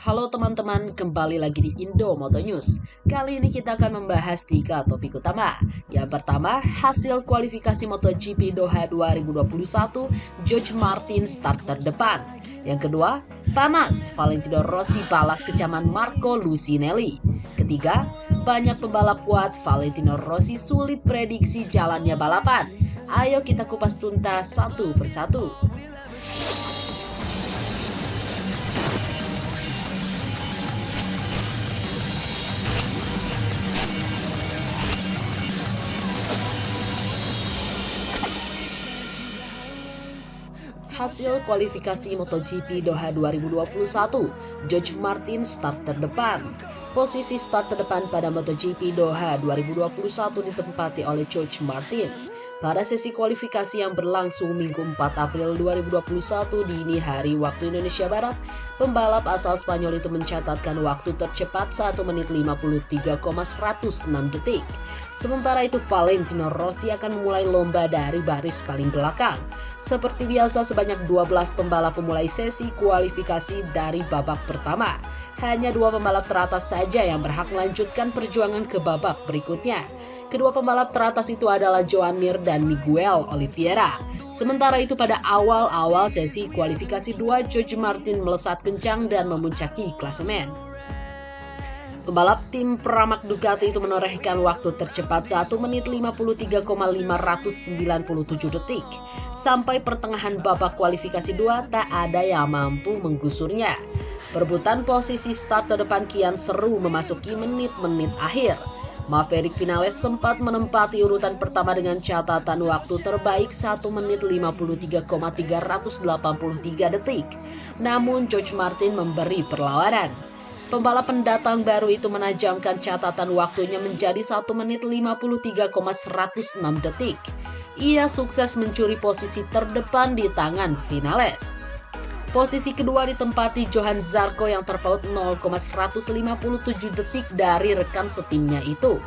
Halo teman-teman, kembali lagi di Indo Moto News. Kali ini kita akan membahas 3 topik utama. Yang pertama, hasil kualifikasi MotoGP Doha 2021, George Martin start terdepan. Yang kedua, panas, Valentino Rossi balas kecaman Marco Lucinelli. Ketiga, banyak pembalap kuat, Valentino Rossi sulit prediksi jalannya balapan. Ayo kita kupas tuntas satu persatu. Hasil kualifikasi MotoGP Doha 2021, George Martin start terdepan. Posisi start terdepan pada MotoGP Doha 2021 ditempati oleh George Martin. Pada sesi kualifikasi yang berlangsung Minggu 4 April 2021 dini hari waktu Indonesia Barat, pembalap asal Spanyol itu mencatatkan waktu tercepat 1 menit 53,106 detik. Sementara itu Valentino Rossi akan memulai lomba dari baris paling belakang. Seperti biasa sebanyak 12 pembalap memulai sesi kualifikasi dari babak pertama. Hanya 2 pembalap teratas saja yang berhak melanjutkan perjuangan ke babak berikutnya. Kedua pembalap teratas itu adalah Joan Mir dan Miguel Oliveira. Sementara itu pada awal-awal sesi kualifikasi 2, George Martin melesat kencang dan memuncaki klasemen. Pembalap tim Pramac Ducati itu menorehkan waktu tercepat 1 menit 53,597 detik. Sampai pertengahan babak kualifikasi 2 tak ada yang mampu menggusurnya. Perebutan posisi start terdepan kian seru memasuki menit-menit akhir. Maverick Vinales sempat menempati urutan pertama dengan catatan waktu terbaik 1 menit 53,383 detik. Namun George Martin memberi perlawanan. Pembalap pendatang baru itu menajamkan catatan waktunya menjadi 1 menit 53,106 detik. Ia sukses mencuri posisi terdepan di tangan Vinales. Posisi kedua ditempati Johann Zarco yang terpaut 0,157 detik dari rekan setimnya itu.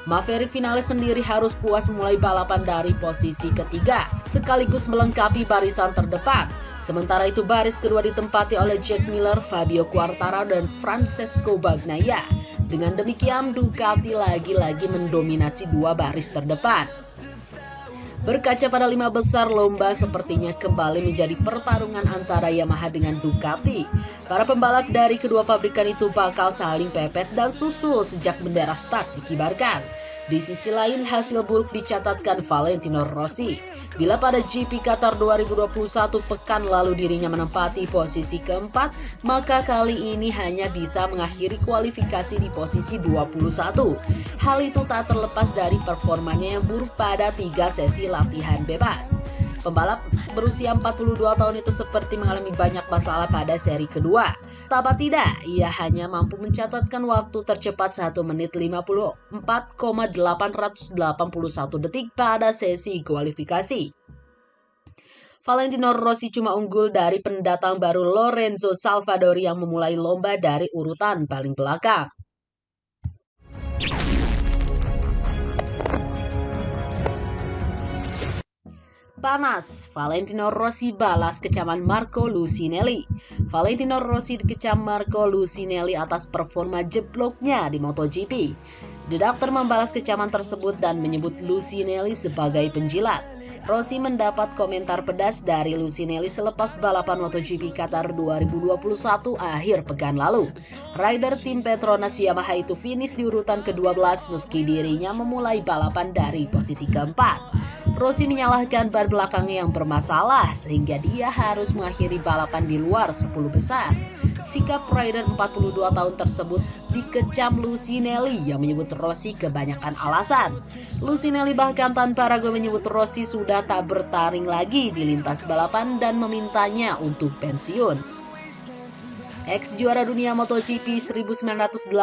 Maverick Vinales sendiri harus puas memulai balapan dari posisi ketiga, sekaligus melengkapi barisan terdepan. Sementara itu baris kedua ditempati oleh Jack Miller, Fabio Quartararo, dan Francesco Bagnaia. Dengan demikian Ducati lagi-lagi mendominasi 2 baris terdepan. Berkaca pada 5 besar, lomba sepertinya kembali menjadi pertarungan antara Yamaha dengan Ducati. Para pembalap dari kedua pabrikan itu bakal saling pepet dan susul sejak bendera start dikibarkan. Di sisi lain, hasil buruk dicatatkan Valentino Rossi. Bila pada GP Qatar 2021 pekan lalu dirinya menempati posisi keempat, maka kali ini hanya bisa mengakhiri kualifikasi di posisi 21. Hal itu tak terlepas dari performanya yang buruk pada 3 sesi latihan bebas. Pembalap berusia 42 tahun itu seperti mengalami banyak masalah pada seri kedua. Tapi tidak, ia hanya mampu mencatatkan waktu tercepat 1 menit 54,881 detik pada sesi kualifikasi. Valentino Rossi cuma unggul dari pendatang baru Lorenzo Salvadori yang memulai lomba dari urutan paling belakang. Panas, Valentino Rossi balas kecaman Marco Lucinelli. Valentino Rossi dikecam Marco Lucinelli atas performa jebloknya di MotoGP. The Doctor membalas kecaman tersebut dan menyebut Lucinelli sebagai penjilat. Rossi mendapat komentar pedas dari Lucinelli selepas balapan MotoGP Qatar 2021 akhir pekan lalu. Rider tim Petronas Yamaha itu finish di urutan ke-12 meski dirinya memulai balapan dari posisi keempat. Rossi menyalahkan ban belakangnya yang bermasalah sehingga dia harus mengakhiri balapan di luar 10 besar. Sikap rider 42 tahun tersebut dikecam Lucinelli yang menyebut Rossi kebanyakan alasan. Lucinelli bahkan tanpa ragu menyebut Rossi sudah tak bertaring lagi di lintas balapan dan memintanya untuk pensiun. Ex juara dunia MotoGP 1981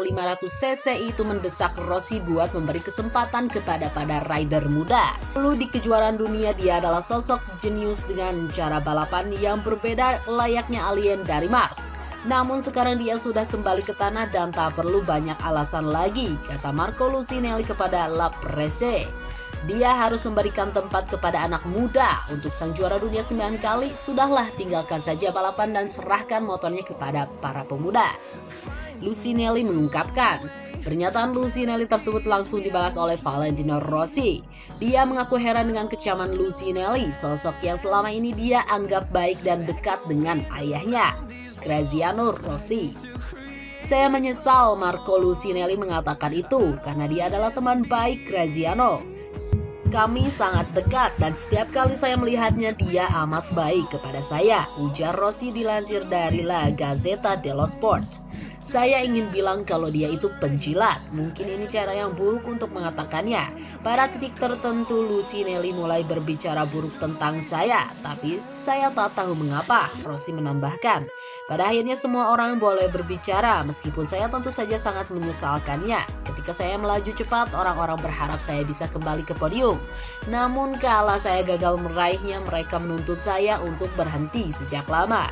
500cc itu mendesak Rossi buat memberi kesempatan kepada rider muda. Dulu di kejuaraan dunia dia adalah sosok jenius dengan cara balapan yang berbeda layaknya alien dari Mars. Namun sekarang dia sudah kembali ke tanah dan tak perlu banyak alasan lagi, kata Marco Lucinelli kepada La Presse. Dia harus memberikan tempat kepada anak muda. Untuk sang juara dunia 9 kali, sudahlah tinggalkan saja balapan dan serahkan motornya kepada para pemuda. Lucinelli mengungkapkan. Pernyataan Lucinelli tersebut langsung dibalas oleh Valentino Rossi. Dia mengaku heran dengan kecaman Lucinelli, sosok yang selama ini dia anggap baik dan dekat dengan ayahnya, Graziano Rossi. Saya menyesal, Marco Lucinelli mengatakan itu karena dia adalah teman baik Graziano. Kami sangat dekat dan setiap kali saya melihatnya dia amat baik kepada saya, ujar Rossi dilansir dari La Gazzetta dello Sport. Saya ingin bilang kalau dia itu penjilat. Mungkin ini cara yang buruk untuk mengatakannya. Pada titik tertentu Lucinelli mulai berbicara buruk tentang saya, tapi saya tak tahu mengapa, Rossi menambahkan. Pada akhirnya semua orang boleh berbicara, meskipun saya tentu saja sangat menyesalkannya. Ketika saya melaju cepat, orang-orang berharap saya bisa kembali ke podium. Namun kala saya gagal meraihnya, mereka menuntut saya untuk berhenti sejak lama.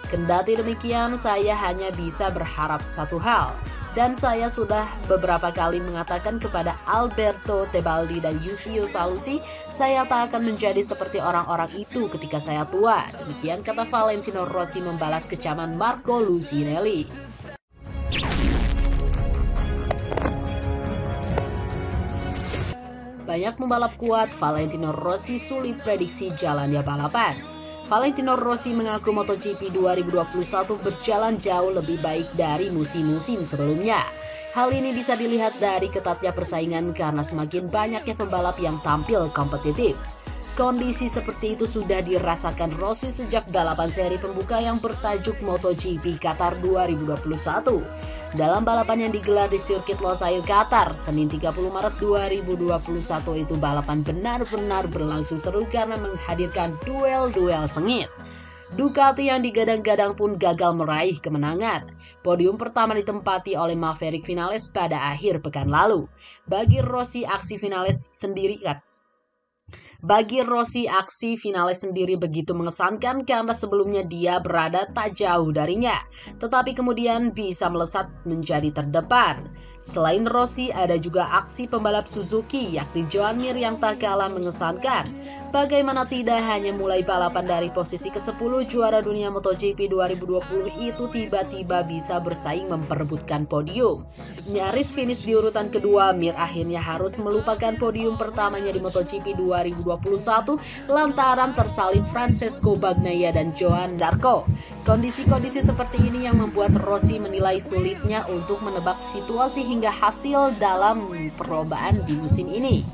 Kendati demikian, saya hanya bisa berharap satu hal. Dan saya sudah beberapa kali mengatakan kepada Alberto Tebaldi dan Yusio Salusi, saya tak akan menjadi seperti orang-orang itu ketika saya tua. Demikian kata Valentino Rossi membalas kecaman Marco Lucinelli. Banyak pembalap kuat, Valentino Rossi sulit prediksi jalannya balapan. Valentino Rossi mengaku MotoGP 2021 berjalan jauh lebih baik dari musim-musim sebelumnya. Hal ini bisa dilihat dari ketatnya persaingan karena semakin banyaknya pembalap yang tampil kompetitif. Kondisi seperti itu sudah dirasakan Rossi sejak balapan seri pembuka yang bertajuk MotoGP Qatar 2021. Dalam balapan yang digelar di sirkuit Losail Qatar, Senin 30 Maret 2021 itu balapan benar-benar berlangsung seru karena menghadirkan duel-duel sengit. Ducati yang digadang-gadang pun gagal meraih kemenangan. Podium pertama ditempati oleh Maverick Vinales pada akhir pekan lalu. Bagi Rossi aksi Vinales sendiri begitu mengesankan karena sebelumnya dia berada tak jauh darinya, tetapi kemudian bisa melesat menjadi terdepan. Selain Rossi, ada juga aksi pembalap Suzuki yakni Joan Mir yang tak kalah mengesankan. Bagaimana tidak, hanya mulai balapan dari posisi ke-10 juara dunia MotoGP 2020 itu tiba-tiba bisa bersaing memperebutkan podium. Nyaris finish di urutan kedua, Mir akhirnya harus melupakan podium pertamanya di MotoGP 2021 lantaran tersalip Francesco Bagnaia dan Johan Zarco. Kondisi-kondisi seperti ini yang membuat Rossi menilai sulitnya untuk menebak situasi hingga hasil dalam perlombaan di musim ini.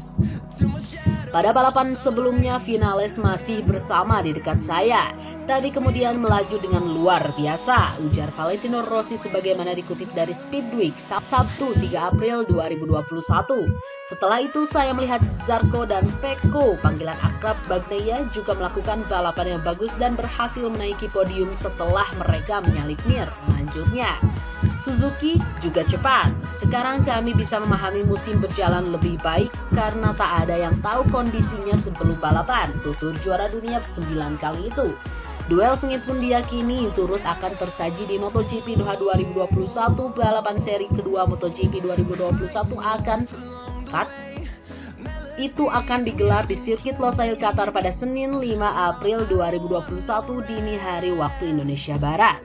Pada balapan sebelumnya, Vinales masih bersama di dekat saya, tapi kemudian melaju dengan luar biasa, ujar Valentino Rossi sebagaimana dikutip dari Speedweek Sabtu 3 April 2021. Setelah itu saya melihat Zarco dan Pecco, panggilan akrab Bagnaia, juga melakukan balapan yang bagus dan berhasil menaiki podium setelah mereka menyalip Mir. Lanjutnya, Suzuki juga cepat. Sekarang kami bisa memahami musim berjalan lebih baik karena tak ada yang tahu kondisinya sebelum balapan, tutur juara dunia 9 kali itu. Duel sengit pun diyakini turut akan tersaji di MotoGP Doha 2021. Balapan seri kedua MotoGP 2021 akan digelar di sirkuit Losail Qatar pada Senin 5 April 2021 dini hari waktu Indonesia Barat.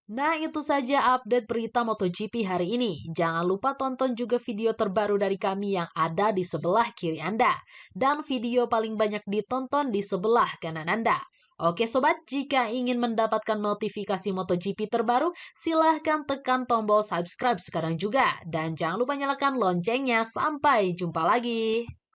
Nah, itu saja update berita MotoGP hari ini. Jangan lupa tonton juga video terbaru dari kami yang ada di sebelah kiri Anda. Dan video paling banyak ditonton di sebelah kanan Anda. Oke sobat, jika ingin mendapatkan notifikasi MotoGP terbaru, silahkan tekan tombol subscribe sekarang juga. Dan jangan lupa nyalakan loncengnya. Sampai jumpa lagi.